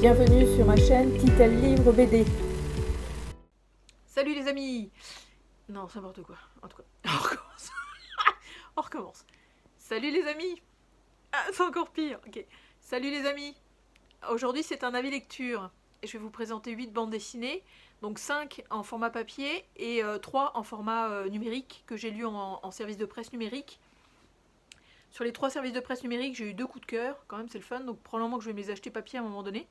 bienvenue sur ma chaîne Titel Livre BD. Salut les amis. Non, c'est n'importe quoi. En tout cas, on recommence. On recommence. Salut les amis. Ah, c'est encore pire. Ok. Salut les amis. Aujourd'hui, c'est un avis lecture. Et je vais vous présenter 8 bandes dessinées. Donc 5 en format papier et 3 en format numérique que j'ai lu en service de presse numérique. Sur les 3 services de presse numérique, j'ai eu 2 coups de cœur. Quand même, c'est le fun. Donc probablement que je vais me les acheter papier à un moment donné.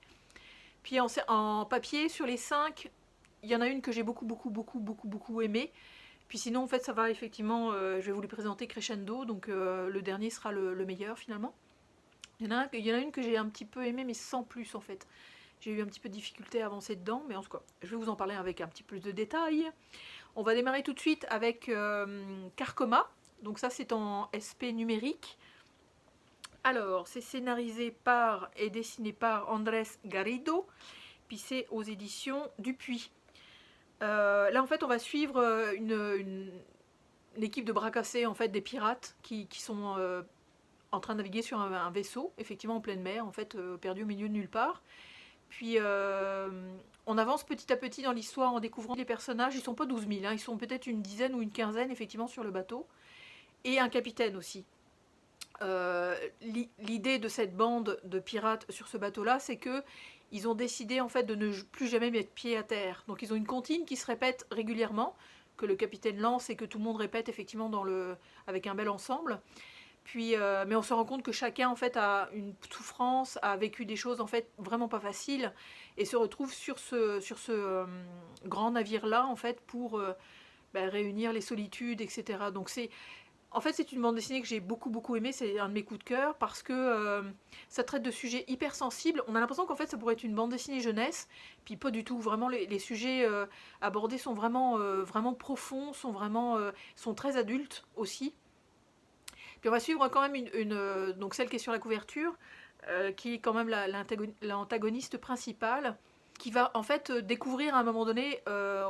Puis en papier, sur les 5, il y en a une que j'ai beaucoup aimée. Puis sinon, en fait, ça va effectivement, je vais vous les présenter crescendo, donc le dernier sera le meilleur finalement. Il y en a une que j'ai un petit peu aimée, mais sans plus en fait. J'ai eu un petit peu de difficulté à avancer dedans, mais en tout cas, je vais vous en parler avec un petit peu de détails. On va démarrer tout de suite avec Carcoma, donc ça c'est en SP numérique. Alors, c'est scénarisé par et dessiné par Andrés Garrido, puis c'est aux éditions Dupuis. Là, en fait, on va suivre une équipe de bras cassés, en fait, des pirates qui sont en train de naviguer sur un vaisseau, effectivement en pleine mer, en fait, perdu au milieu de nulle part. Puis, on avance petit à petit dans l'histoire en découvrant les personnages. Ils sont pas 12 000, hein, ils sont peut-être une dizaine ou une quinzaine, effectivement, sur le bateau. Et un capitaine aussi. L'idée de cette bande de pirates sur ce bateau-là, c'est que ils ont décidé en fait de ne plus jamais mettre pied à terre. Donc ils ont une comptine qui se répète régulièrement, que le capitaine lance et que tout le monde répète effectivement avec un bel ensemble. Puis, mais on se rend compte que chacun en fait a une souffrance, a vécu des choses en fait vraiment pas faciles et se retrouve sur ce grand navire-là en fait pour réunir les solitudes, etc. Donc c'est une bande dessinée que j'ai beaucoup aimée, c'est un de mes coups de cœur parce que ça traite de sujets hyper sensibles. On a l'impression qu'en fait ça pourrait être une bande dessinée jeunesse, puis pas du tout. Vraiment les sujets abordés sont vraiment profonds, sont très adultes aussi. Puis on va suivre quand même donc celle qui est sur la couverture, qui est quand même l'antagoniste principale, qui va en fait découvrir à un moment donné,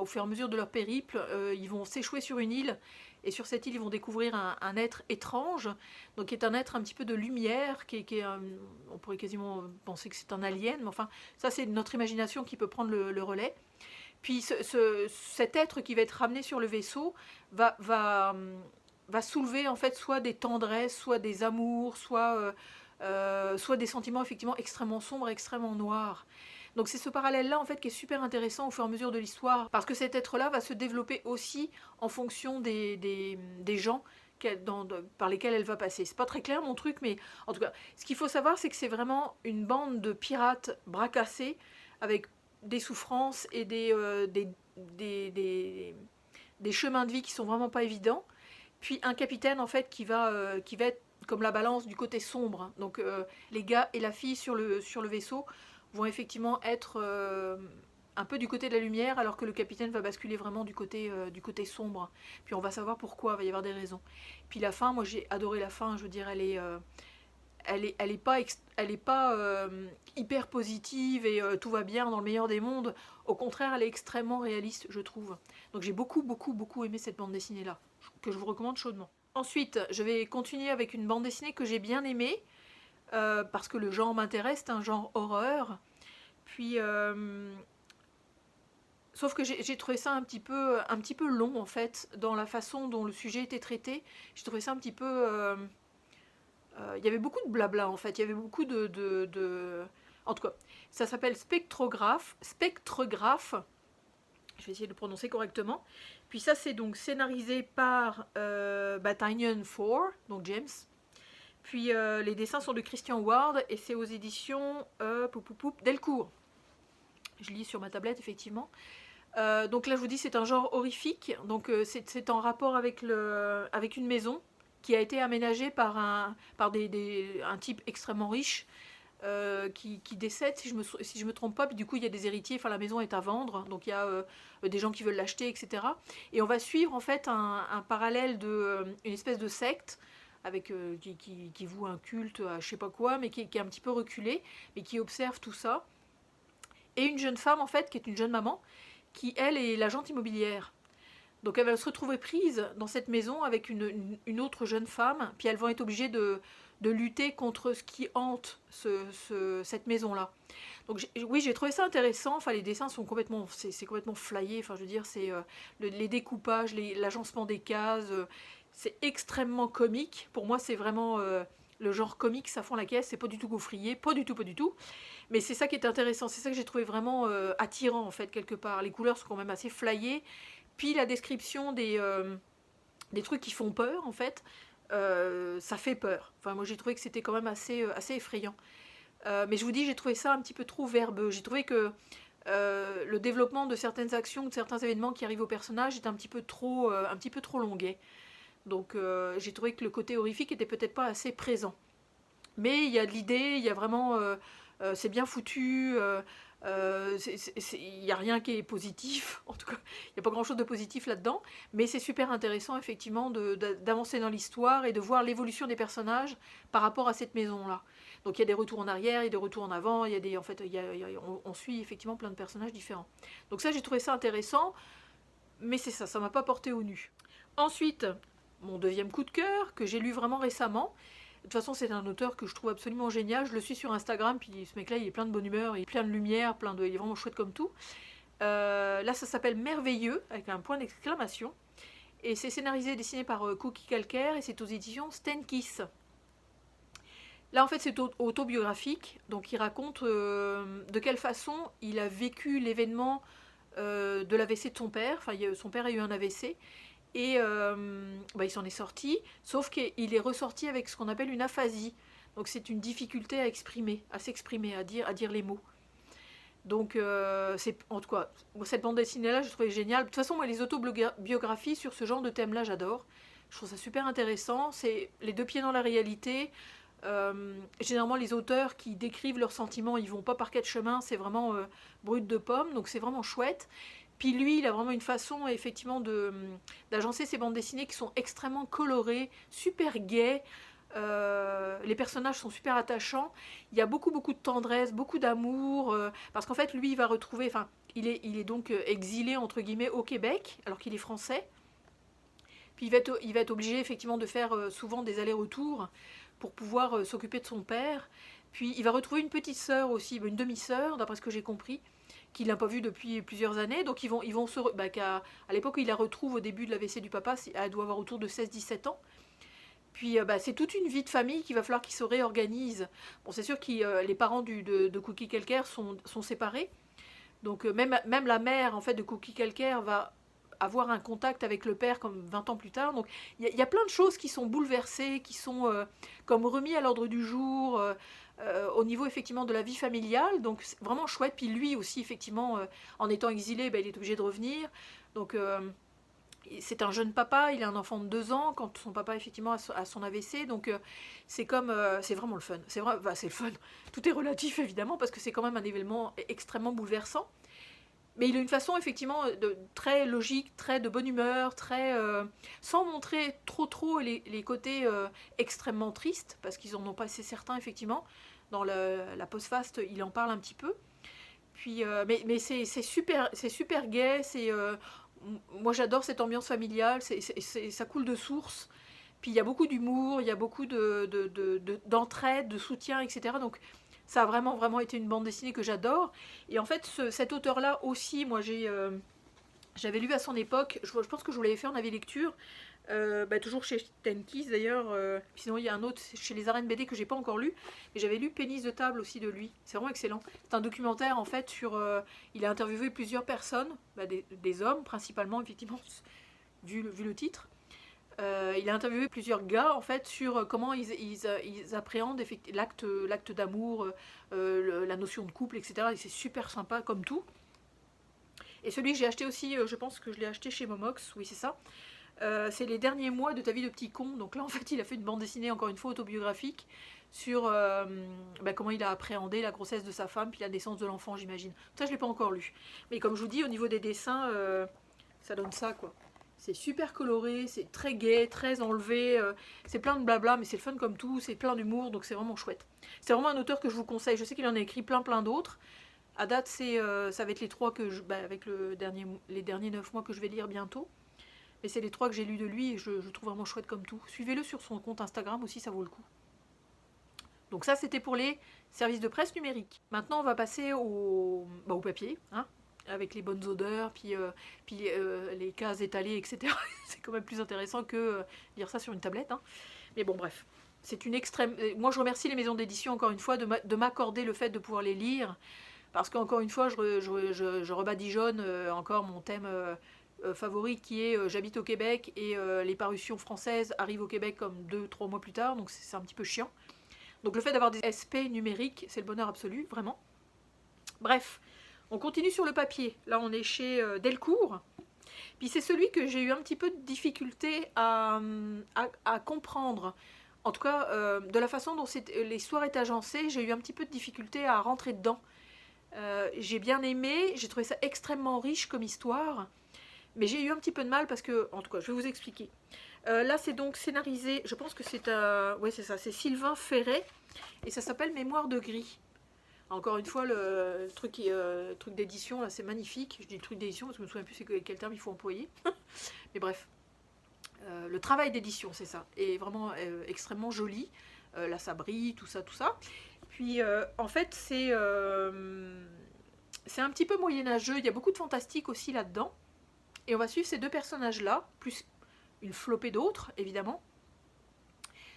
au fur et à mesure de leur périple, ils vont s'échouer sur une île, et sur cette île ils vont découvrir un être étrange, donc qui est un être un petit peu de lumière, on pourrait quasiment penser que c'est un alien, mais enfin ça c'est notre imagination qui peut prendre le relais. Puis cet être qui va être ramené sur le vaisseau va soulever en fait soit des tendresses, soit des amours, soit des sentiments effectivement extrêmement sombres, extrêmement noirs. Donc c'est ce parallèle-là en fait qui est super intéressant au fur et à mesure de l'histoire, parce que cet être-là va se développer aussi en fonction des gens par lesquels elle va passer. C'est pas très clair mon truc, mais en tout cas, ce qu'il faut savoir, c'est que c'est vraiment une bande de pirates bras cassés, avec des souffrances et des chemins de vie qui sont vraiment pas évidents. Puis un capitaine en fait qui va être comme la balance du côté sombre. Donc les gars et la fille sur le vaisseau vont effectivement être un peu du côté de la lumière, alors que le capitaine va basculer vraiment du côté sombre. Puis on va savoir pourquoi, il va y avoir des raisons. Puis la fin, moi j'ai adoré la fin, je veux dire, elle est pas hyper positive et tout va bien dans le meilleur des mondes. Au contraire, elle est extrêmement réaliste, je trouve. Donc j'ai beaucoup aimé cette bande dessinée là, que je vous recommande chaudement. Ensuite, je vais continuer avec une bande dessinée que j'ai bien aimée, parce que le genre m'intéresse, c'est un genre horreur. Puis, sauf que j'ai trouvé ça un petit peu long en fait, dans la façon dont le sujet était traité. J'ai trouvé ça un petit peu... il y avait beaucoup de blabla en fait, il y avait beaucoup En tout cas, ça s'appelle Spectrographe. Spectrographe, je vais essayer de le prononcer correctement. Puis ça, c'est donc scénarisé par Tynion 4, donc James. Puis les dessins sont de Christian Ward et c'est aux éditions Delcourt. Je lis sur ma tablette, effectivement. Donc là, je vous dis, c'est un genre horrifique. Donc c'est en rapport avec une maison qui a été aménagée par un type extrêmement riche, qui décède, si je me trompe pas, puis du coup il y a des héritiers, enfin la maison est à vendre, donc il y a des gens qui veulent l'acheter, etc. Et on va suivre en fait un parallèle une espèce de secte, avec qui voue un culte à je sais pas quoi, mais qui est un petit peu reculé, mais qui observe tout ça. Et une jeune femme en fait, qui est une jeune maman, qui elle est l'agente immobilière. Donc elles vont se retrouver prises dans cette maison avec une autre jeune femme, puis elles vont être obligées de lutter contre ce qui hante cette maison-là. Donc oui, j'ai trouvé ça intéressant. Enfin, les dessins sont complètement, c'est complètement flyé. Enfin, je veux dire, c'est les découpages, l'agencement des cases, c'est extrêmement comique. Pour moi, c'est vraiment le genre comique, ça fond la caisse. C'est pas du tout gaufrier, pas du tout, pas du tout. Mais c'est ça qui est intéressant. C'est ça que j'ai trouvé vraiment attirant en fait quelque part. Les couleurs sont quand même assez flyées. Puis la description des trucs qui font peur en fait. Ça fait peur. Enfin, moi j'ai trouvé que c'était quand même assez effrayant. Mais je vous dis, j'ai trouvé ça un petit peu trop verbeux. J'ai trouvé que le développement de certaines actions, de certains événements qui arrivent au personnage est un petit peu trop longuet. Donc j'ai trouvé que le côté horrifique était peut-être pas assez présent. Mais il y a de l'idée, il y a vraiment... c'est bien foutu, il n'y a rien qui est positif, en tout cas, il n'y a pas grand-chose de positif là-dedans, mais c'est super intéressant, effectivement, d'avancer dans l'histoire et de voir l'évolution des personnages par rapport à cette maison-là. Donc il y a des retours en arrière, il y a des retours en avant, on suit effectivement plein de personnages différents. Donc ça, j'ai trouvé ça intéressant, mais c'est ça m'a pas porté au nu. Ensuite, mon deuxième coup de cœur, que j'ai lu vraiment récemment. De toute façon, c'est un auteur que je trouve absolument génial. Je le suis sur Instagram, puis ce mec-là, il est plein de bonne humeur, il est plein de lumière, il est vraiment chouette comme tout. Là, ça s'appelle Merveilleux, avec un point d'exclamation. Et c'est scénarisé et dessiné par Cookie Calcaire, et c'est aux éditions Stenkiss. Là, en fait, c'est autobiographique, donc il raconte de quelle façon il a vécu l'événement de l'AVC de son père. Enfin, son père a eu un AVC. Et il s'en est sorti, sauf qu'il est ressorti avec ce qu'on appelle une aphasie. Donc c'est une difficulté à s'exprimer, à dire les mots. Donc en tout cas, cette bande dessinée-là, je trouvais géniale. De toute façon, moi, les autobiographies sur ce genre de thème-là, j'adore. Je trouve ça super intéressant. C'est les deux pieds dans la réalité. Généralement, les auteurs qui décrivent leurs sentiments, ils vont pas par quatre chemins. C'est vraiment brut de pomme, donc c'est vraiment chouette. Puis lui, il a vraiment une façon, effectivement, d'agencer ses bandes dessinées qui sont extrêmement colorées, super gaies. Les personnages sont super attachants. Il y a beaucoup, beaucoup de tendresse, beaucoup d'amour. Parce qu'en fait, lui, il va retrouver... Enfin, il est donc exilé, entre guillemets, au Québec, alors qu'il est français. Puis il va être obligé, effectivement, de faire souvent des allers-retours pour pouvoir s'occuper de son père. Puis il va retrouver une petite sœur aussi, une demi-sœur, d'après ce que j'ai compris, qu'il n'a pas vue depuis plusieurs années. Donc ils vont à l'époque où il la retrouve au début de l'AVC du papa, elle doit avoir autour de 16-17 ans. Puis c'est toute une vie de famille qu'il va falloir qu'ils se réorganisent. Bon, c'est sûr que les parents de Cookie Calcaire sont séparés. Donc même la mère en fait de Cookie Calcaire va avoir un contact avec le père comme 20 ans plus tard. Donc il y a plein de choses qui sont bouleversées, qui sont comme remis à l'ordre du jour au niveau effectivement de la vie familiale. Donc c'est vraiment chouette. Puis lui aussi effectivement en étant exilé, il est obligé de revenir. Donc c'est un jeune papa, il a un enfant de 2 ans quand son papa effectivement a son AVC. Donc c'est vraiment le fun. C'est le fun. Tout est relatif évidemment parce que c'est quand même un événement extrêmement bouleversant. Mais il a une façon effectivement très logique, très de bonne humeur, sans montrer trop les côtés extrêmement tristes, parce qu'ils en ont pas assez certains effectivement. Dans la post-fast, il en parle un petit peu. Puis, mais c'est super gai, moi j'adore cette ambiance familiale, ça coule de source. Puis il y a beaucoup d'humour, il y a beaucoup d'entraide, de soutien, etc. Donc ça a vraiment, vraiment été une bande dessinée que j'adore. Et en fait, cet auteur-là aussi, moi j'avais lu à son époque, je pense que je vous l'avais fait en avis lecture, toujours chez Stenkiss d'ailleurs, sinon il y a un autre chez les Arènes BD que j'ai pas encore lu, mais j'avais lu Pénis de table aussi de lui, c'est vraiment excellent. C'est un documentaire en fait sur, il a interviewé plusieurs personnes, des hommes principalement effectivement, vu le titre. Il a interviewé plusieurs gars en fait sur comment ils appréhendent l'acte d'amour, la notion de couple, etc. Et c'est super sympa comme tout. Et celui que j'ai acheté aussi, je pense que je l'ai acheté chez Momox, oui c'est ça. C'est les derniers mois de ta vie de petit con. Donc là en fait il a fait une bande dessinée encore une fois autobiographique sur comment il a appréhendé la grossesse de sa femme puis la naissance de l'enfant, j'imagine. Ça je l'ai pas encore lu. Mais comme je vous dis, au niveau des dessins, ça donne ça quoi. C'est super coloré, c'est très gai, très enlevé, c'est plein de blabla, mais c'est le fun comme tout, c'est plein d'humour, donc c'est vraiment chouette. C'est vraiment un auteur que je vous conseille, je sais qu'il en a écrit plein d'autres. À date, ça va être les 3 avec les derniers 9 mois que je vais lire bientôt. Mais c'est les 3 que j'ai lus de lui et je le trouve vraiment chouette comme tout. Suivez-le sur son compte Instagram aussi, ça vaut le coup. Donc ça, c'était pour les services de presse numériques. Maintenant, on va passer au papier, hein, avec les bonnes odeurs, puis les cases étalées, etc. C'est quand même plus intéressant que lire ça sur une tablette. Hein. Mais bon, bref. C'est une extrême... Moi, je remercie les maisons d'édition, encore une fois, de m'accorder le fait de pouvoir les lire. Parce qu'encore une fois, je rebadigeonne encore mon thème favori qui est j'habite au Québec et les parutions françaises arrivent au Québec comme 2-3 mois plus tard. Donc c'est un petit peu chiant. Donc le fait d'avoir des SP numériques, c'est le bonheur absolu, vraiment. Bref, on continue sur le papier. Là, on est chez Delcourt. Puis c'est celui que j'ai eu un petit peu de difficulté à comprendre. En tout cas, de la façon dont l'histoire est agencée, j'ai eu un petit peu de difficulté à rentrer dedans. J'ai bien aimé, j'ai trouvé ça extrêmement riche comme histoire. Mais j'ai eu un petit peu de mal parce que, en tout cas, je vais vous expliquer. Là, c'est donc scénarisé, je pense que c'est ouais, c'est ça, c'est Sylvain Ferret, et ça s'appelle Mémoire de gris. Encore une fois, le truc d'édition, là, c'est magnifique. Je dis le truc d'édition parce que je me souviens plus quel terme il faut employer. Mais bref, le travail d'édition, c'est ça, est vraiment extrêmement joli. Là, ça brille, tout ça, tout ça. Puis, en fait, c'est un petit peu moyenâgeux. Il y a beaucoup de fantastique aussi là-dedans. Et on va suivre ces 2 personnages-là, plus une flopée d'autres, évidemment.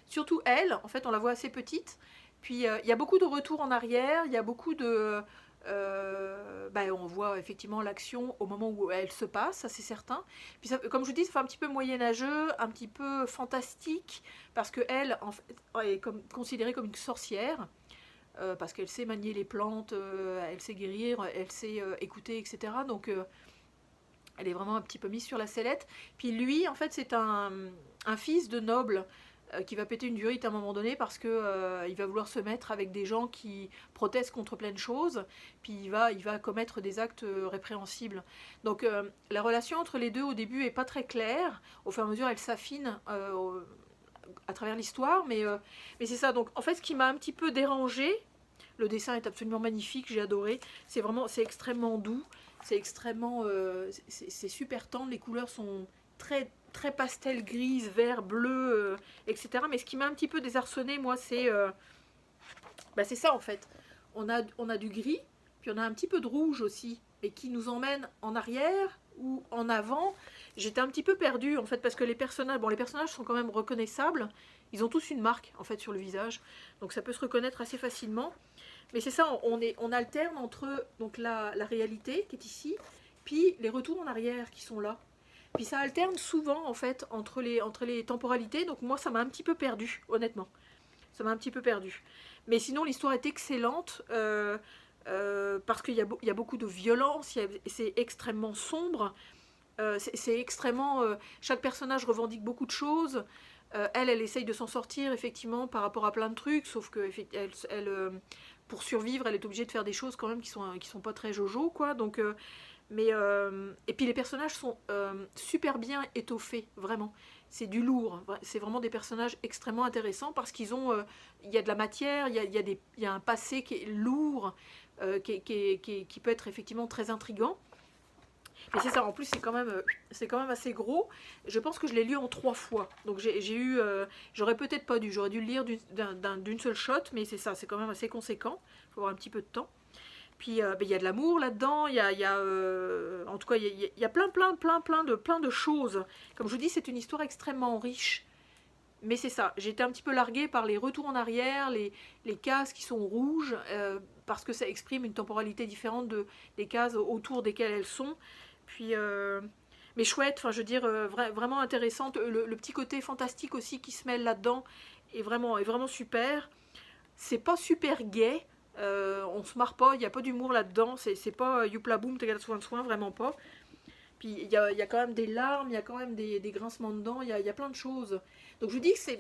Surtout elle, en fait, on la voit assez petite. Puis, il y a beaucoup de retours en arrière, il y a beaucoup de... on voit effectivement l'action au moment où elle se passe, ça c'est certain. Puis, ça, comme je vous dis, ça fait un petit peu moyenâgeux, un petit peu fantastique, parce qu'elle, en fait, est considérée comme une sorcière, parce qu'elle sait manier les plantes, elle sait guérir, elle sait écouter, etc. Donc... elle est vraiment un petit peu mise sur la sellette. Puis lui, en fait, c'est un fils de noble qui va péter une durite à un moment donné parce que il va vouloir se mettre avec des gens qui protestent contre plein de choses. Puis il va commettre des actes répréhensibles. Donc la relation entre les deux au début est pas très claire. Au fur et à mesure, elle s'affine à travers l'histoire. Mais c'est ça. Donc en fait, ce qui m'a un petit peu dérangée, le dessin est absolument magnifique, j'ai adoré. C'est extrêmement doux. C'est extrêmement... c'est super tendre, les couleurs sont très, très pastel, grise, vert, bleu, etc. Mais ce qui m'a un petit peu désarçonné, moi, c'est ça en fait. On a du gris, puis on a un petit peu de rouge aussi, mais qui nous emmène en arrière ou en avant. J'étais un petit peu perdue en fait, parce que les personnages sont quand même reconnaissables. Ils ont tous une marque en fait sur le visage, donc ça peut se reconnaître assez facilement. Mais c'est ça, on alterne entre donc la réalité qui est ici, puis les retours en arrière qui sont là. Puis ça alterne souvent en fait entre les temporalités, donc moi ça m'a un petit peu perdu, honnêtement. Ça m'a un petit peu perdu. Mais sinon l'histoire est excellente, parce qu'il y a beaucoup de violence, c'est extrêmement sombre, c'est extrêmement... chaque personnage revendique beaucoup de choses. Elle essaye de s'en sortir effectivement par rapport à plein de trucs, sauf que pour survivre, elle est obligée de faire des choses quand même qui sont pas très jojo, quoi. Donc, et puis les personnages sont super bien étoffés, vraiment. C'est du lourd. C'est vraiment des personnages extrêmement intéressants parce qu'ils ont, il y a de la matière, il y a un passé qui est lourd, qui peut être effectivement très intriguant. Et c'est ça, en plus c'est quand même assez gros. Je pense que je l'ai lu en 3 fois. Donc j'aurais peut-être pas dû, j'aurais dû le lire d'une seule shot, mais c'est ça, c'est quand même assez conséquent. Il faut avoir un petit peu de temps. Puis il y a de l'amour là-dedans, en tout cas il y a plein de choses. Comme je vous dis, c'est une histoire extrêmement riche. Mais c'est ça, j'ai été un petit peu larguée par les retours en arrière, les cases qui sont rouges, parce que ça exprime une temporalité différente des cases autour desquelles elles sont. Puis, mais chouette, enfin je veux dire, vraiment intéressante. Le petit côté fantastique aussi qui se mêle là-dedans est vraiment super. C'est pas super gai, on se marre pas, il n'y a pas d'humour là-dedans, c'est pas youpla boum, t'égales soin, vraiment pas. Puis il y a quand même des larmes, il y a quand même des grincements dedans, il y a plein de choses. Donc je vous dis que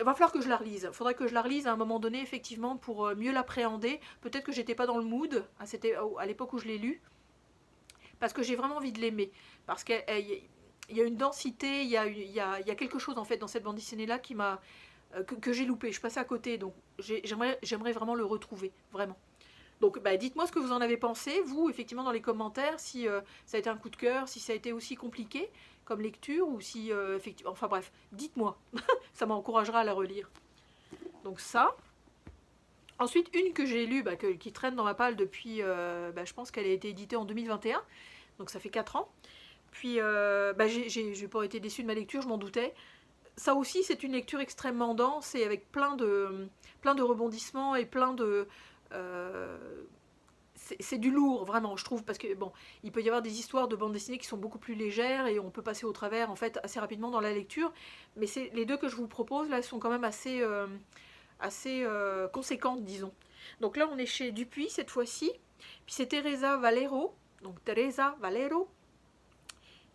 il va falloir que je la relise. Il faudrait que je la relise à un moment donné, effectivement, pour mieux l'appréhender. Peut-être que j'étais pas dans le mood à l'époque où je l'ai lu. Parce que j'ai vraiment envie de l'aimer. Parce qu'il y a une densité, il y a quelque chose en fait dans cette bande dessinée-là qui que j'ai loupé. Je passais à côté, donc j'aimerais vraiment le retrouver, vraiment. Donc dites-moi ce que vous en avez pensé, vous, effectivement, dans les commentaires, si ça a été un coup de cœur, si ça a été aussi compliqué comme lecture, ou si, effectivement, enfin bref, dites-moi, ça m'encouragera à la relire. Donc ça. Ensuite, une que j'ai lue, qui traîne dans ma palle depuis, je pense qu'elle a été éditée en 2021, donc ça fait 4 ans. Puis, j'ai pas été déçue de ma lecture, je m'en doutais. Ça aussi, c'est une lecture extrêmement dense et avec plein de rebondissements et plein de... c'est du lourd, vraiment, je trouve, parce que, bon, il peut y avoir des histoires de bande dessinée qui sont beaucoup plus légères et on peut passer au travers, en fait, assez rapidement dans la lecture. Mais les deux que je vous propose, là, sont quand même assez conséquentes, disons. Donc là, on est chez Dupuis, cette fois-ci. Puis c'est Teresa Valero, donc Teresa Valero,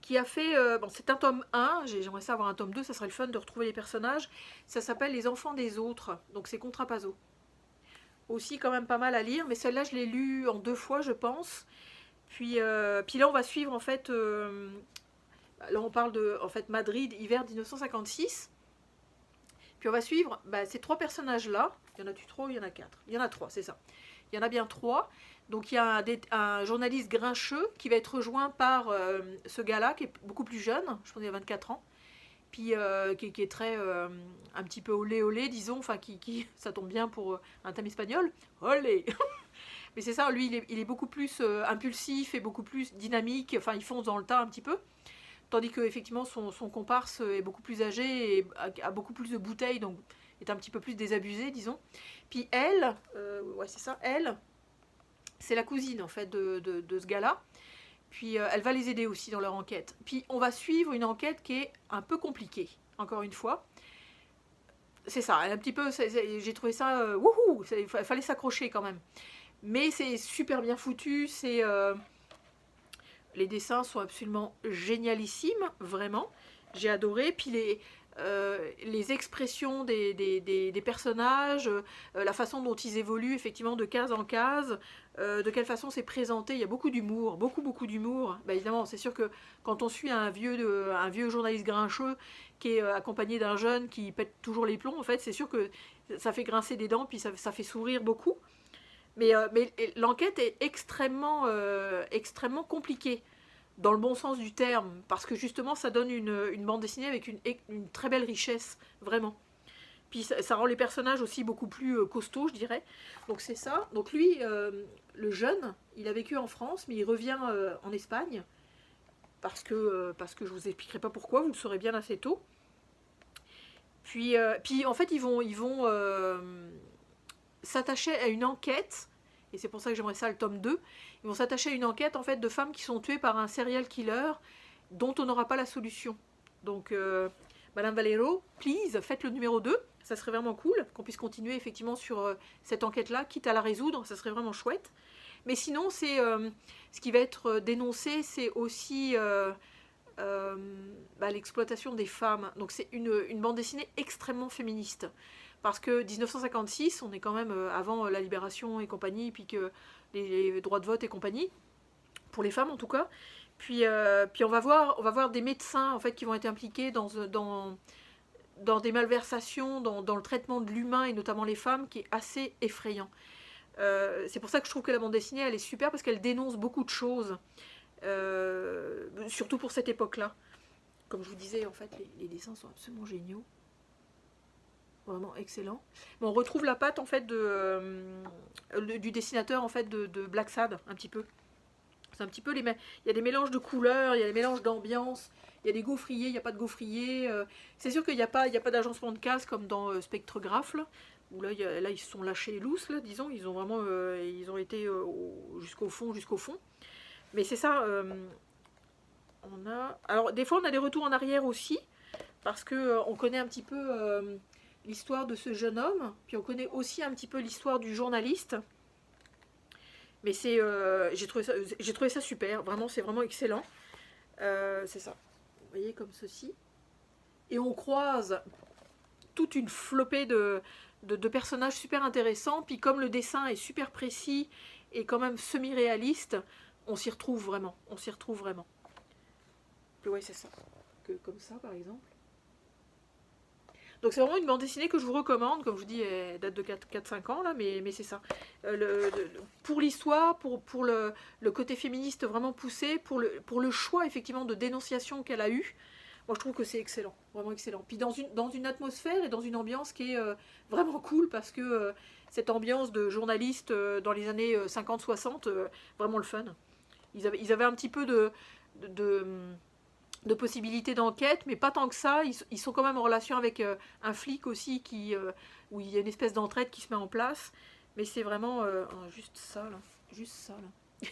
qui a fait, c'est un tome 1, j'aimerais ça avoir un tome 2, ça serait le fun de retrouver les personnages. Ça s'appelle Les enfants des autres, donc c'est Contrapasso. Aussi quand même pas mal à lire, mais celle-là je l'ai lue en 2 fois, je pense. Puis là on va suivre en fait, là on parle de en fait, Madrid, hiver 1956. Puis on va suivre ces 3 personnages-là. Il y en a-tu 3 ou il y en a 4? Il y en a 3, c'est ça. Il y en a bien 3. Donc il y a un journaliste grincheux qui va être rejoint par ce gars-là, qui est beaucoup plus jeune, je pense qu'il a 24 ans, puis qui est très, un petit peu olé olé, disons, enfin ça tombe bien pour un thème espagnol, olé. Mais c'est ça, lui il est beaucoup plus impulsif et beaucoup plus dynamique, enfin il fonce dans le tas un petit peu. Tandis que effectivement son comparse est beaucoup plus âgé et a beaucoup plus de bouteilles, donc est un petit peu plus désabusé, disons. Puis elle, ouais c'est ça, elle, c'est la cousine en fait de ce gars-là. Puis elle va les aider aussi dans leur enquête. Puis on va suivre une enquête qui est un peu compliquée, encore une fois. C'est ça, un petit peu, j'ai trouvé ça, wouhou, il fallait s'accrocher quand même. Mais c'est super bien foutu, les dessins sont absolument génialissimes, vraiment. J'ai adoré. Puis les expressions des personnages, la façon dont ils évoluent effectivement de case en case, de quelle façon c'est présenté, il y a beaucoup d'humour, beaucoup d'humour. Évidemment, c'est sûr que quand on suit un vieux journaliste grincheux qui est accompagné d'un jeune qui pète toujours les plombs, en fait, c'est sûr que ça fait grincer des dents, puis ça fait sourire beaucoup. Mais l'enquête est extrêmement compliquée, dans le bon sens du terme, parce que justement ça donne une bande dessinée avec une très belle richesse, vraiment. Puis ça rend les personnages aussi beaucoup plus costauds, je dirais. Donc c'est ça. Donc lui, le jeune, il a vécu en France, mais il revient en Espagne, parce que je vous expliquerai pas pourquoi, vous le saurez bien assez tôt. Puis en fait, ils vont s'attacher à une enquête, et c'est pour ça que j'aimerais ça le tome 2, ils vont s'attacher à une enquête en fait de femmes qui sont tuées par un serial killer dont on n'aura pas la solution. Donc Madame Valero, please, faites le numéro 2, ça serait vraiment cool qu'on puisse continuer effectivement sur cette enquête-là, quitte à la résoudre, ça serait vraiment chouette. Mais sinon, ce qui va être dénoncé, c'est aussi l'exploitation des femmes. Donc c'est une bande dessinée extrêmement féministe. Parce que 1956, on est quand même avant la libération et compagnie, puis que les droits de vote et compagnie, pour les femmes en tout cas. Puis on va voir des médecins en fait qui vont être impliqués dans des malversations, dans le traitement de l'humain et notamment les femmes, qui est assez effrayant. C'est pour ça que je trouve que la bande dessinée, elle est super, parce qu'elle dénonce beaucoup de choses, surtout pour cette époque-là. Comme je vous disais, en fait, les dessins sont absolument géniaux. Vraiment excellent. Mais on retrouve la patte en fait du dessinateur en fait de Black Sad un petit peu. C'est un petit peu il y a des mélanges de couleurs, il y a des mélanges d'ambiance, il y a des gaufriers, il n'y a pas de gaufriers. C'est sûr qu'il n'y a pas d'agencement de cases comme dans Spectrographe là, où là ils se sont lâchés loose là, disons, ils ont vraiment ils ont été jusqu'au fond. Mais c'est ça. Alors des fois on a des retours en arrière aussi, parce que on connaît un petit peu l'histoire de ce jeune homme, puis on connaît aussi un petit peu l'histoire du journaliste. Mais j'ai trouvé ça super, vraiment, c'est vraiment excellent. C'est ça, vous voyez, comme ceci. Et on croise toute une flopée de personnages super intéressants, puis comme le dessin est super précis et quand même semi-réaliste, on s'y retrouve vraiment, Puis ouais, c'est ça, comme ça par exemple. Donc c'est vraiment une bande dessinée que je vous recommande, comme je vous dis, elle date de 4-5 ans là, mais c'est ça. Pour l'histoire, pour le côté féministe vraiment poussé, pour le choix effectivement de dénonciation qu'elle a eu, moi je trouve que c'est excellent, vraiment excellent. Puis dans une atmosphère et dans une ambiance qui est vraiment cool, parce que cette ambiance de journaliste dans les années 50-60, vraiment le fun. Ils avaient un petit peu de possibilités d'enquête, mais pas tant que ça. Ils sont quand même en relation avec un flic aussi, où il y a une espèce d'entraide qui se met en place. Mais c'est vraiment juste ça, là. Juste ça, là.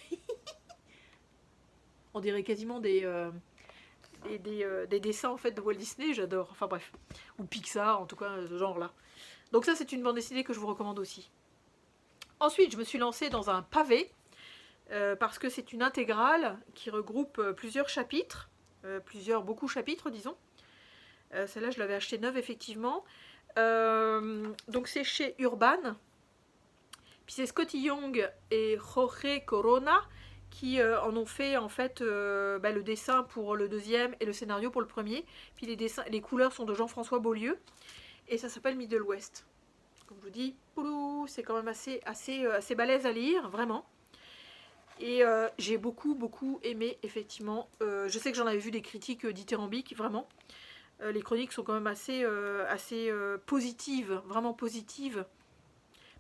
On dirait quasiment des dessins en fait de Walt Disney, j'adore. Enfin bref. Ou Pixar, en tout cas, ce genre-là. Donc ça, c'est une bande dessinée que je vous recommande aussi. Ensuite, je me suis lancée dans un pavé, parce que c'est une intégrale qui regroupe plusieurs chapitres. Beaucoup de chapitres, disons. Celle-là, je l'avais achetée neuve, effectivement. Donc, c'est chez Urban. Puis, c'est Scotty Young et Jorge Corona qui en ont fait, en fait, le dessin pour le deuxième et le scénario pour le premier. Puis, les couleurs sont de Jean-François Beaulieu. Et ça s'appelle Middle West. Comme je vous dis, c'est quand même assez balèze à lire, vraiment. Et j'ai beaucoup aimé, effectivement. Je sais que j'en avais vu des critiques dithyrambiques, vraiment. Les chroniques sont quand même assez positives, vraiment positives.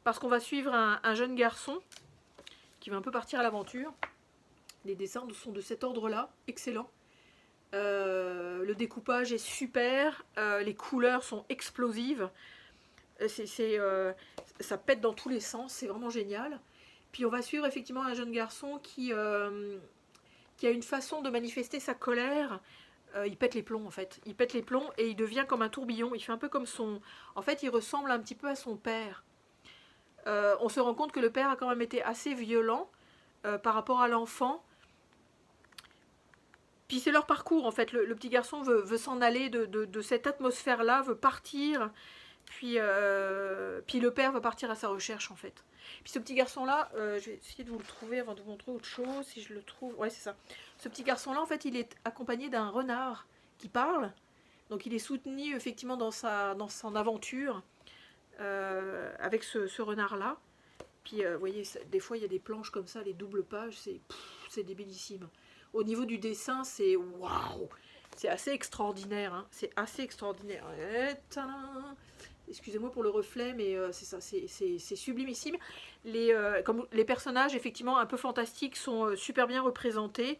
Parce qu'on va suivre un jeune garçon qui va un peu partir à l'aventure. Les dessins sont de cet ordre-là, excellent. Le découpage est super, les couleurs sont explosives. Ça pète dans tous les sens, c'est vraiment génial. Puis on va suivre effectivement un jeune garçon qui a une façon de manifester sa colère. Il pète les plombs en fait. Il pète les plombs et il devient comme un tourbillon. Il fait un peu comme son... En fait, il ressemble un petit peu à son père. On se rend compte que le père a quand même été assez violent par rapport à l'enfant. Puis c'est leur parcours en fait. Le petit garçon veut s'en aller de cette atmosphère-là, veut partir. Puis le père va partir à sa recherche en fait. Puis ce petit garçon-là, je vais essayer de vous le trouver avant de vous montrer autre chose, si je le trouve. Ouais, c'est ça. Ce petit garçon-là, en fait, il est accompagné d'un renard qui parle. Donc il est soutenu effectivement dans son aventure avec ce renard-là. Puis vous voyez, des fois il y a des planches comme ça, les doubles pages, c'est débillissime. Au niveau du dessin, c'est waouh! C'est assez extraordinaire, hein. C'est assez extraordinaire. Excusez-moi pour le reflet, mais c'est ça, c'est sublimissime. Comme les personnages, effectivement, un peu fantastiques, sont super bien représentés.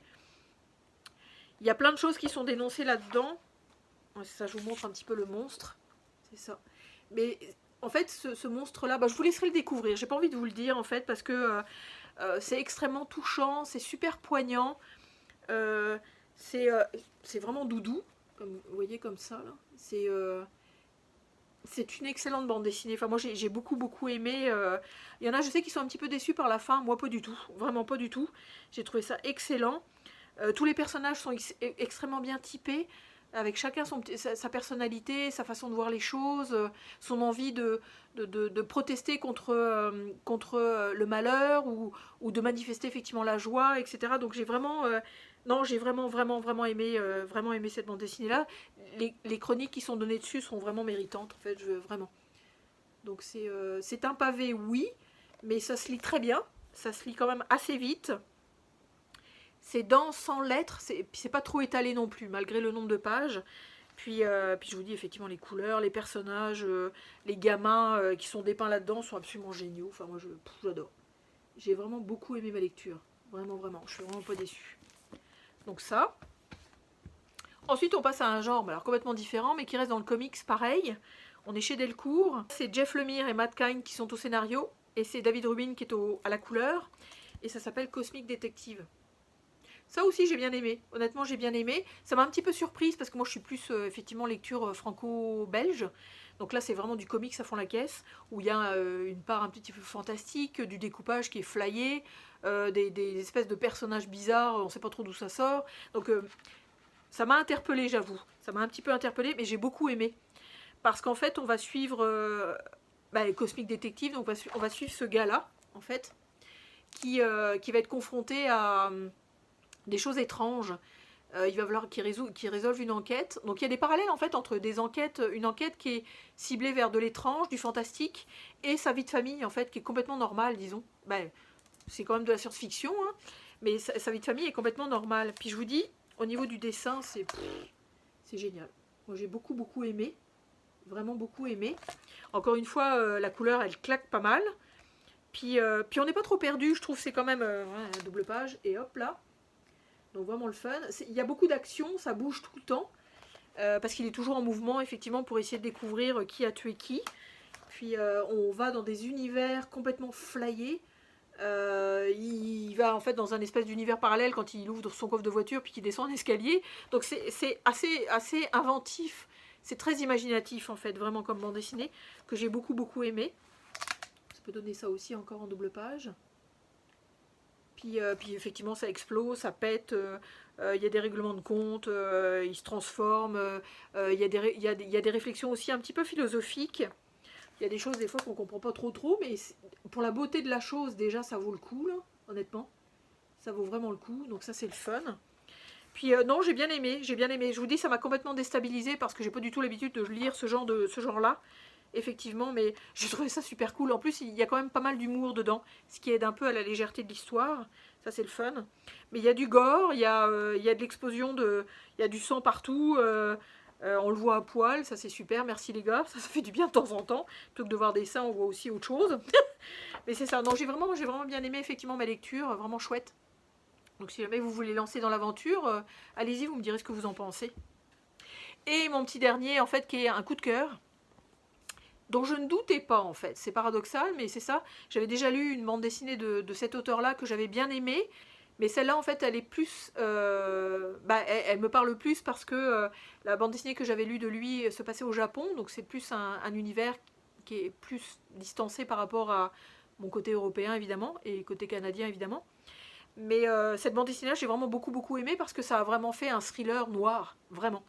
Il y a plein de choses qui sont dénoncées là-dedans. Ouais, c'est ça, je vous montre un petit peu le monstre. C'est ça. Mais en fait, ce monstre-là, je vous laisserai le découvrir. J'ai pas envie de vous le dire, en fait, parce que c'est extrêmement touchant, c'est super poignant. C'est vraiment doudou, comme vous voyez, comme ça, là. C'est une excellente bande dessinée. Enfin, moi, j'ai beaucoup aimé. Il y en a, je sais, qui sont un petit peu déçus par la fin. Moi, pas du tout. Vraiment pas du tout. J'ai trouvé ça excellent. Tous les personnages sont extrêmement bien typés, avec chacun sa personnalité, sa façon de voir les choses, son envie de protester contre le malheur ou de manifester effectivement la joie, etc. Donc j'ai vraiment... j'ai vraiment aimé cette bande dessinée-là. Les chroniques qui sont données dessus sont vraiment méritantes, en fait, vraiment. Donc c'est un pavé, oui, mais ça se lit très bien. Ça se lit quand même assez vite. C'est dense, sans lettres, puis c'est pas trop étalé non plus, malgré le nombre de pages. Puis je vous dis, effectivement, les couleurs, les personnages, les gamins qui sont dépeints là-dedans sont absolument géniaux. Enfin, moi, j'adore. J'ai vraiment beaucoup aimé ma lecture. Vraiment. Je suis vraiment pas déçue. Donc ça. Ensuite, on passe à un genre alors complètement différent, mais qui reste dans le comics pareil. On est chez Delcourt. C'est Jeff Lemire et Matt Kindt qui sont au scénario. Et c'est David Rubin qui est à la couleur. Et ça s'appelle Cosmic Detective. Ça aussi, j'ai bien aimé. Honnêtement, j'ai bien aimé. Ça m'a un petit peu surprise parce que moi, je suis plus effectivement lecture franco-belge. Donc là, c'est vraiment du comics à fond la caisse, où il y a une part un petit peu fantastique, du découpage qui est flyé, des espèces de personnages bizarres, on ne sait pas trop d'où ça sort. Donc ça m'a interpellée, j'avoue. Ça m'a un petit peu interpellée, mais j'ai beaucoup aimé. Parce qu'en fait, on va suivre Cosmic Detective, donc on va suivre ce gars-là, en fait, qui va être confronté à... des choses étranges. Il va falloir qu'il résolve une enquête. Donc il y a des parallèles en fait entre une enquête qui est ciblée vers de l'étrange, du fantastique, et sa vie de famille en fait qui est complètement normale, disons. Ben, c'est quand même de la science-fiction, hein, mais sa vie de famille est complètement normale. Puis je vous dis, au niveau du dessin, c'est génial. Moi j'ai beaucoup aimé, vraiment beaucoup aimé. Encore une fois, la couleur elle claque pas mal. Puis on n'est pas trop perdu, je trouve c'est quand même un double page, et hop là. Donc vraiment le fun. Il y a beaucoup d'action, ça bouge tout le temps. Parce qu'il est toujours en mouvement, effectivement, pour essayer de découvrir qui a tué qui. Puis on va dans des univers complètement flyés. Il va en fait dans un espèce d'univers parallèle quand il ouvre son coffre de voiture puis qu'il descend un escalier. Donc c'est assez inventif. C'est très imaginatif en fait, vraiment comme bande dessinée, que j'ai beaucoup aimé. Ça peut donner ça aussi encore en double page. Puis effectivement ça explose, ça pète, il y a des règlements de compte, il se transforme, il y a des réflexions aussi un petit peu philosophiques. Il y a des choses des fois qu'on comprend pas trop, mais pour la beauté de la chose déjà ça vaut le coup là, honnêtement. Ça vaut vraiment le coup, donc ça c'est le fun. Puis non, j'ai bien aimé. Je vous dis, ça m'a complètement déstabilisée parce que j'ai pas du tout l'habitude de lire ce genre-là. Effectivement, mais j'ai trouvé ça super cool. En plus, il y a quand même pas mal d'humour dedans, ce qui aide un peu à la légèreté de l'histoire. Ça, c'est le fun. Mais il y a du gore, il y a de l'explosion, il y a du sang partout. On le voit à poil, ça c'est super. Merci les gars, ça fait du bien de temps en temps. Plutôt que de voir des seins, on voit aussi autre chose. Mais c'est ça. Non, j'ai vraiment bien aimé effectivement ma lecture, vraiment chouette. Donc si jamais vous voulez lancer dans l'aventure, allez-y, vous me direz ce que vous en pensez. Et mon petit dernier, en fait, qui est un coup de cœur, dont je ne doutais pas, en fait. C'est paradoxal, mais c'est ça. J'avais déjà lu une bande dessinée de cet auteur-là que j'avais bien aimée, mais celle-là, en fait, elle est plus... elle me parle plus parce que la bande dessinée que j'avais lue de lui se passait au Japon, donc c'est plus un univers qui est plus distancé par rapport à mon côté européen, évidemment, et côté canadien, évidemment. Mais cette bande dessinée, j'ai vraiment beaucoup aimé parce que ça a vraiment fait un thriller noir, vraiment.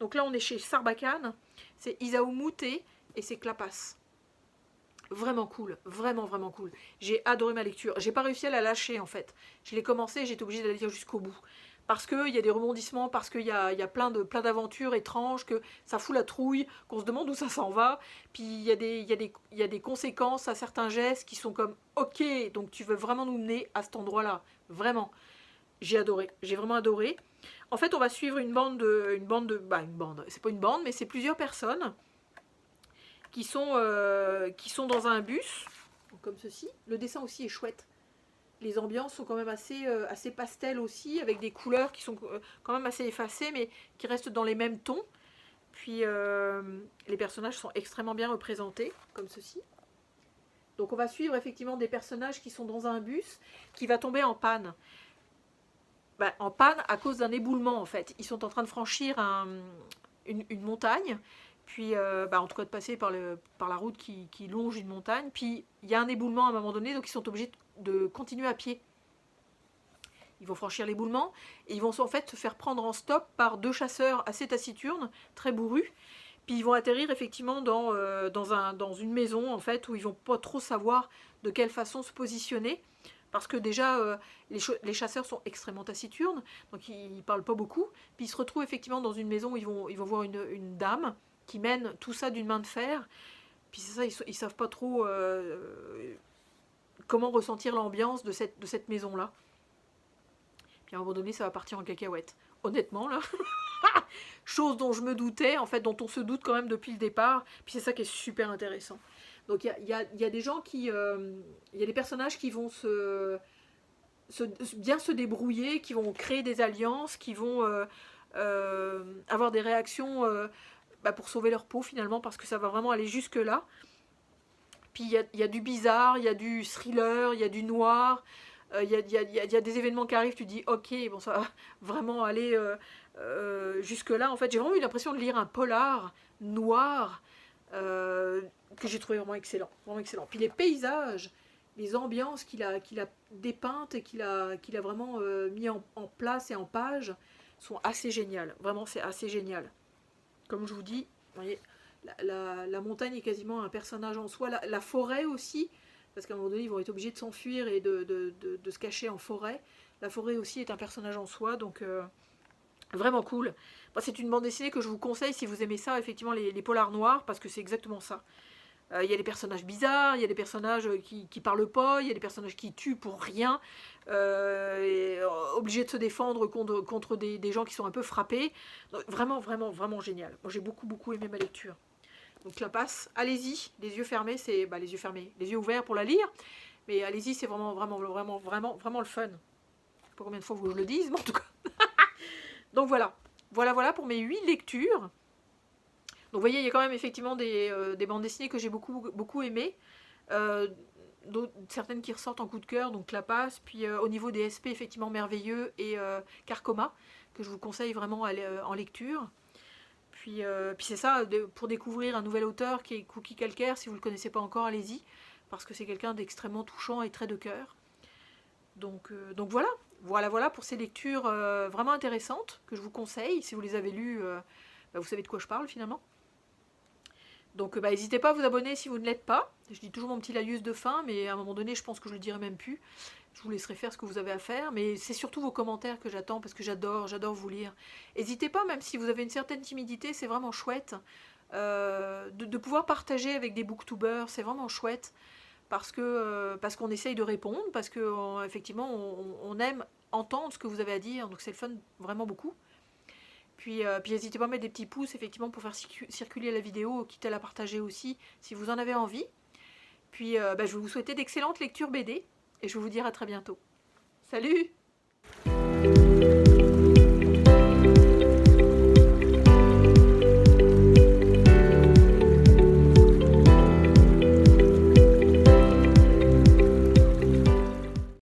Donc là, on est chez Sarbacane, c'est Isao Mute et c'est Clapas. Vraiment cool, vraiment cool. J'ai adoré ma lecture. J'ai pas réussi à la lâcher en fait. Je l'ai commencé et j'étais obligée de la lire jusqu'au bout. Parce qu'il y a des rebondissements, parce qu'il y a plein d'aventures étranges, que ça fout la trouille, qu'on se demande où ça s'en va. Puis il y a des conséquences à certains gestes qui sont comme ok, donc tu veux vraiment nous mener à cet endroit-là. Vraiment. J'ai adoré, j'ai vraiment adoré. En fait, on va suivre une bande, c'est pas une bande, mais c'est plusieurs personnes qui sont dans un bus, comme ceci. Le dessin aussi est chouette. Les ambiances sont quand même assez pastel aussi, avec des couleurs qui sont quand même assez effacées, mais qui restent dans les mêmes tons. Puis les personnages sont extrêmement bien représentés, comme ceci. Donc on va suivre effectivement des personnages qui sont dans un bus qui va tomber en panne. En panne à cause d'un éboulement en fait. Ils sont en train de franchir une montagne, puis en tout cas de passer par la route qui longe une montagne, puis il y a un éboulement à un moment donné, donc ils sont obligés de continuer à pied. Ils vont franchir l'éboulement et ils vont en fait se faire prendre en stop par deux chasseurs assez taciturnes, très bourrus. Puis ils vont atterrir effectivement dans une maison en fait où ils vont pas trop savoir de quelle façon se positionner. Parce que déjà, les chasseurs sont extrêmement taciturnes, donc ils ne parlent pas beaucoup. Puis ils se retrouvent effectivement dans une maison où ils vont voir une dame qui mène tout ça d'une main de fer. Puis c'est ça, ils ne savent pas trop comment ressentir l'ambiance de cette maison-là. Puis à un moment donné, ça va partir en cacahuète. Honnêtement, là, chose dont je me doutais, en fait, dont on se doute quand même depuis le départ. Puis c'est ça qui est super intéressant. Donc il y a des gens qui... Il y a des personnages qui vont bien se débrouiller, qui vont créer des alliances, qui vont avoir des réactions pour sauver leur peau finalement, parce que ça va vraiment aller jusque-là. Puis il y a du bizarre, il y a du thriller, il y a du noir, il y a des événements qui arrivent, tu te dis ok, bon ça va vraiment aller jusque-là. En fait, j'ai vraiment eu l'impression de lire un polar noir, que j'ai trouvé vraiment excellent, vraiment excellent. Puis les paysages, les ambiances qu'il a dépeintes et qu'il a vraiment mis en place et en page sont assez géniales. Vraiment, c'est assez génial. Comme je vous dis, vous voyez, la montagne est quasiment un personnage en soi. La forêt aussi, parce qu'à un moment donné, ils vont être obligés de s'enfuir et de se cacher en forêt. La forêt aussi est un personnage en soi, donc Vraiment cool. Moi, c'est une bande dessinée que je vous conseille si vous aimez ça, effectivement, les polars noirs, parce que c'est exactement ça. Il y a des personnages bizarres, il y a des personnages qui parlent pas, il y a des personnages qui tuent pour rien, obligés de se défendre contre des gens qui sont un peu frappés. Donc, vraiment, vraiment, vraiment génial. Moi, j'ai beaucoup, beaucoup aimé ma lecture. Donc la passe, allez-y, les yeux fermés, c'est les yeux fermés, les yeux ouverts pour la lire, mais allez-y, c'est vraiment, vraiment, vraiment, vraiment, vraiment le fun. Je sais pas combien de fois vous le dise, mais en tout cas. Donc voilà, voilà pour mes 8 lectures. Donc vous voyez, il y a quand même effectivement des bandes dessinées que j'ai beaucoup, beaucoup aimées. Certaines qui ressortent en coup de cœur, donc La Passe. Puis au niveau des SP, effectivement, Merveilleux et Carcoma, que je vous conseille vraiment en lecture. Puis c'est ça, pour découvrir un nouvel auteur qui est Cookie Calcaire, si vous ne le connaissez pas encore, allez-y, parce que c'est quelqu'un d'extrêmement touchant et très de cœur. Donc voilà pour ces lectures vraiment intéressantes que je vous conseille. Si vous les avez lues, vous savez de quoi je parle finalement. Donc n'hésitez pas à vous abonner si vous ne l'êtes pas. Je dis toujours mon petit laïus de fin, mais à un moment donné, je pense que je le dirai même plus. Je vous laisserai faire ce que vous avez à faire, mais c'est surtout vos commentaires que j'attends parce que j'adore vous lire. N'hésitez pas, même si vous avez une certaine timidité, c'est vraiment chouette de pouvoir partager avec des booktubers, c'est vraiment chouette parce qu'on essaye de répondre, parce que effectivement on aime entendre ce que vous avez à dire, donc c'est le fun vraiment beaucoup. Puis n'hésitez pas à mettre des petits pouces effectivement pour faire circuler la vidéo, quitte à la partager aussi si vous en avez envie. Puis je vais vous souhaiter d'excellentes lectures BD et je vais vous dire à très bientôt. Salut!